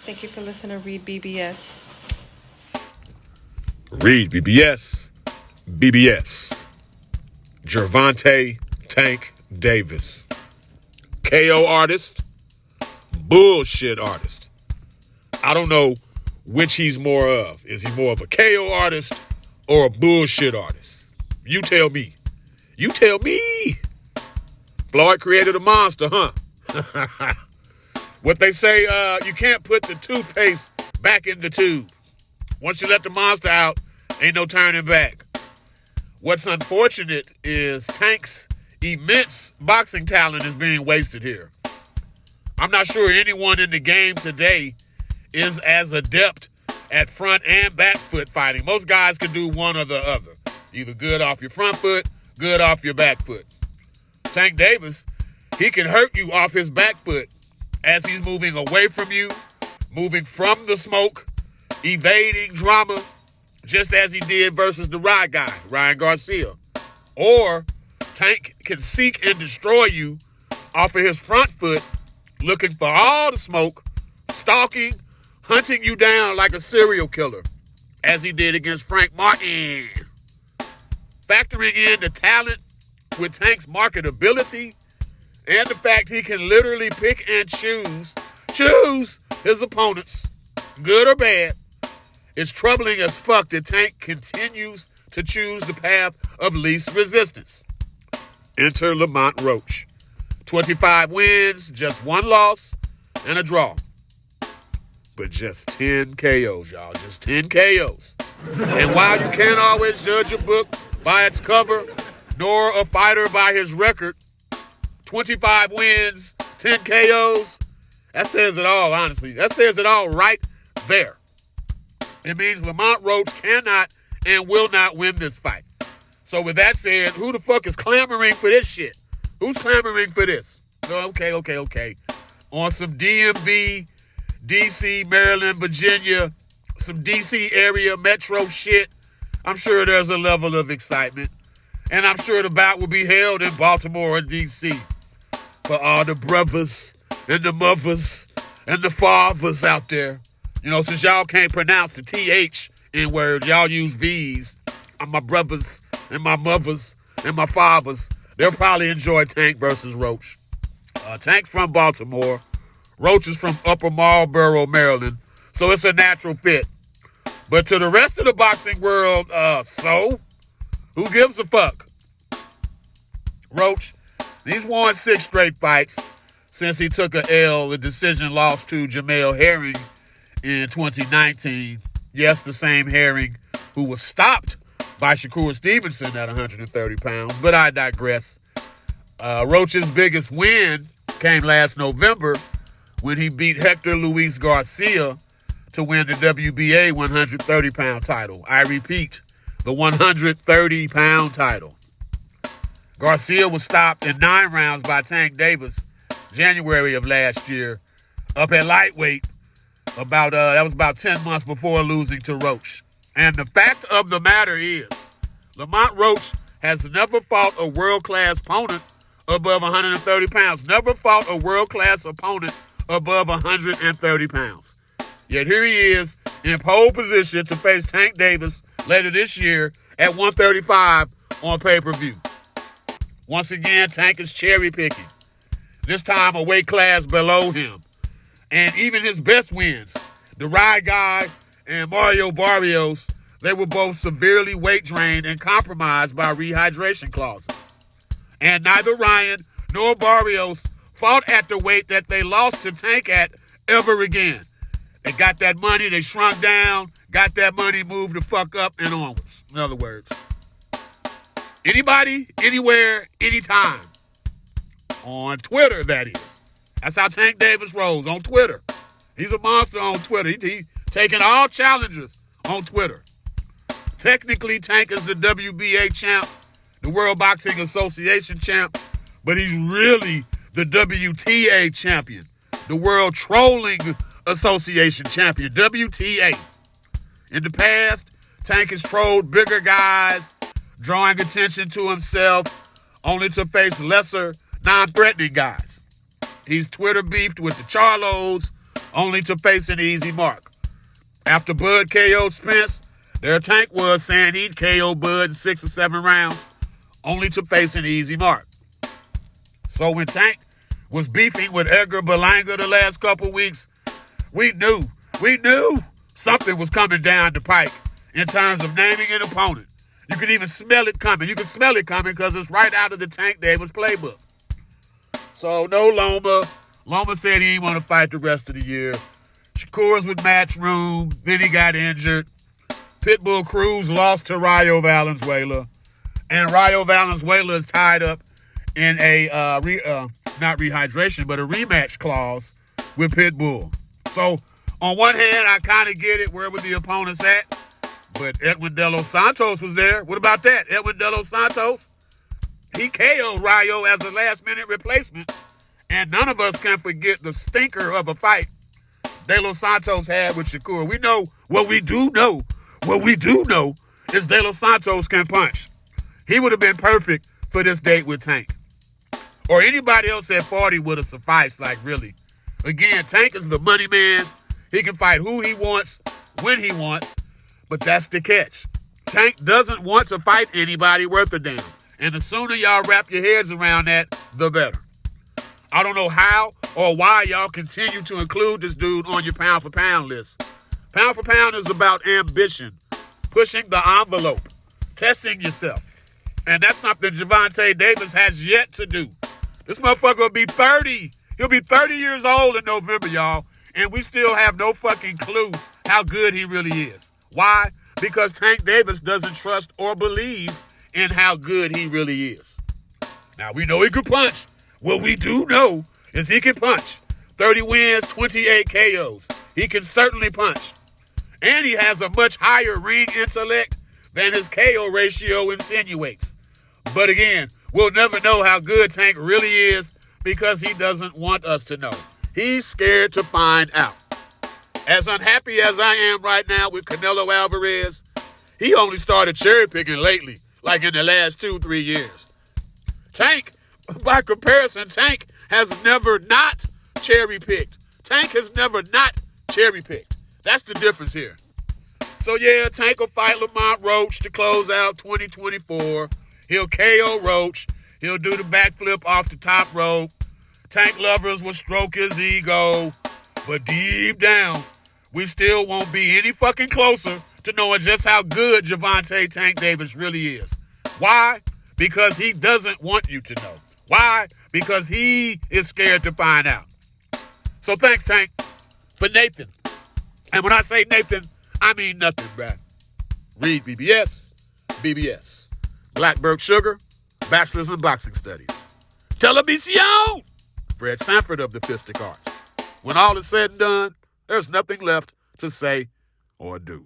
Thank you for listening to REED-BBS. REED-BBS. BBS. Gervonta Tank Davis. KO artist. Bullshit artist. I don't know which he's more of. Is he more of a KO artist or a bullshit artist? You tell me. You tell me. Floyd created a monster, huh? What they say, you can't put the toothpaste back in the tube. Once you let the monster out, ain't no turning back. What's unfortunate is Tank's immense boxing talent is being wasted here. I'm not sure anyone in the game today is as adept at front and back foot fighting. Most guys can do one or the other. Either good off your front foot, good off your back foot. Tank Davis, he can hurt you off his back foot as he's moving away from you, moving from the smoke, evading drama, just as he did versus the Ride guy, Ryan Garcia. Or Tank can seek and destroy you off of his front foot, looking for all the smoke, stalking, hunting you down like a serial killer, as he did against Frank Martin. Factoring in the talent with Tank's marketability and the fact he can literally pick and choose his opponents, good or bad, it's troubling as fuck that Tank continues to choose the path of least resistance. Enter Lamont Roach. 25 wins, just 1 loss, and a draw. But just 10 KOs, y'all. Just 10 KOs. And while you can't always judge a book by its cover, nor a fighter by his record, 25 wins, 10 KOs, that says it all, honestly. That says it all right there. It means Lamont Roach cannot and will not win this fight. So with that said, who the fuck is clamoring for this shit? Who's clamoring for this? Okay. On some DMV, DC, Maryland, Virginia, some DC area metro shit, I'm sure there's a level of excitement. And I'm sure the bout will be held in Baltimore and DC. For all the brothers and the mothers and the fathers out there. You know, since y'all can't pronounce the TH in words, y'all use V's. My brothers and my mothers and my fathers, they'll probably enjoy Tank versus Roach. Tank's from Baltimore. Roach is from Upper Marlboro, Maryland. So it's a natural fit. But to the rest of the boxing world, so? Who gives a fuck? Roach, he's won 6 straight fights since he took a decision loss to Jamel Herring in 2019. Yes, the same Herring who was stopped by Shakur Stevenson at 130 pounds, but I digress. Roach's biggest win came last November when he beat Hector Luis Garcia to win the WBA 130-pound title. I repeat, the 130-pound title. Garcia was stopped in 9 rounds by Tank Davis January of last year up at lightweight. That was about 10 months before losing to Roach. And the fact of the matter is, Lamont Roach has never fought a world-class opponent above 130 pounds. Never fought a world-class opponent above 130 pounds. Yet here he is in pole position to face Tank Davis later this year at 135 on pay-per-view. Once again, Tank is cherry-picking. This time a weight class below him. And even his best wins, the Ride guy and Mario Barrios, they were both severely weight drained and compromised by rehydration clauses. And neither Ryan nor Barrios fought at the weight that they lost to Tank at ever again. They got that money, they shrunk down, got that money, moved the fuck up and onwards. In other words, anybody, anywhere, anytime. On Twitter, that is. That's how Tank Davis rolls, on Twitter. He's a monster on Twitter. He's taking all challengers on Twitter. Technically, Tank is the WBA champ, the World Boxing Association champ, but he's really the WTA champion, the World Trolling Association champion, WTA. In the past, Tank has trolled bigger guys, drawing attention to himself, only to face lesser, non-threatening guys. He's Twitter beefed with the Charlos only to face an easy mark. After Bud KO'd Spence, there Tank was saying he'd KO Bud in 6 or 7 rounds, only to face an easy mark. So when Tank was beefing with Edgar Berlanga the last couple weeks, we knew something was coming down the pike in terms of naming an opponent. You could even smell it coming. You can smell it coming because it's right out of the Tank Davis playbook. So no Loma. Loma said he didn't want to fight the rest of the year. Shakur's with Matchroom. Then he got injured. Pitbull Cruz lost to Rayo Valenzuela. And Rayo Valenzuela is tied up in a, not rehydration, but a rematch clause with Pitbull. So on one hand, I kind of get it. Where were the opponents at? But Edwin De Los Santos was there. What about that? Edwin De Los Santos? He KO'd Rayo as a last-minute replacement. And none of us can forget the stinker of a fight De Los Santos had with Shakur. We know what we do know. What we do know is De Los Santos can punch. He would have been perfect for this date with Tank. Or anybody else at 40 would have sufficed, like really. Again, Tank is the money man. He can fight who he wants, when he wants. But that's the catch. Tank doesn't want to fight anybody worth a damn. And the sooner y'all wrap your heads around that, the better. I don't know how or why y'all continue to include this dude on your pound for pound list. Pound for pound is about ambition, pushing the envelope, testing yourself. And that's something Gervonta Davis has yet to do. This motherfucker will be 30. He'll be 30 years old in November, y'all. And we still have no fucking clue how good he really is. Why? Because Tank Davis doesn't trust or believe in how good he really is. Now, we know he can punch. What we do know is he can punch. 30 wins, 28 KOs. He can certainly punch. And he has a much higher ring intellect than his KO ratio insinuates. But again, we'll never know how good Tank really is because he doesn't want us to know. He's scared to find out. As unhappy as I am right now with Canelo Alvarez, he only started cherry picking lately, like in the last 2-3 years. Tank, by comparison, Tank has never not cherry picked. Tank has never not cherry picked. That's the difference here. So yeah, Tank will fight Lamont Roach to close out 2024. He'll KO Roach. He'll do the backflip off the top rope. Tank lovers will stroke his ego. But deep down, we still won't be any fucking closer to knowing just how good Gervonta Tank Davis really is. Why? Because he doesn't want you to know. Why? Because he is scared to find out. So thanks, Tank, for Nathan. And when I say Nathan, I mean nothing, bruh. REED-BBS, BBS. Blackberg Sugar, Bachelor's in Boxing Studies. Television! Fred Sanford of the Fistic Arts. When all is said and done, there's nothing left to say or do.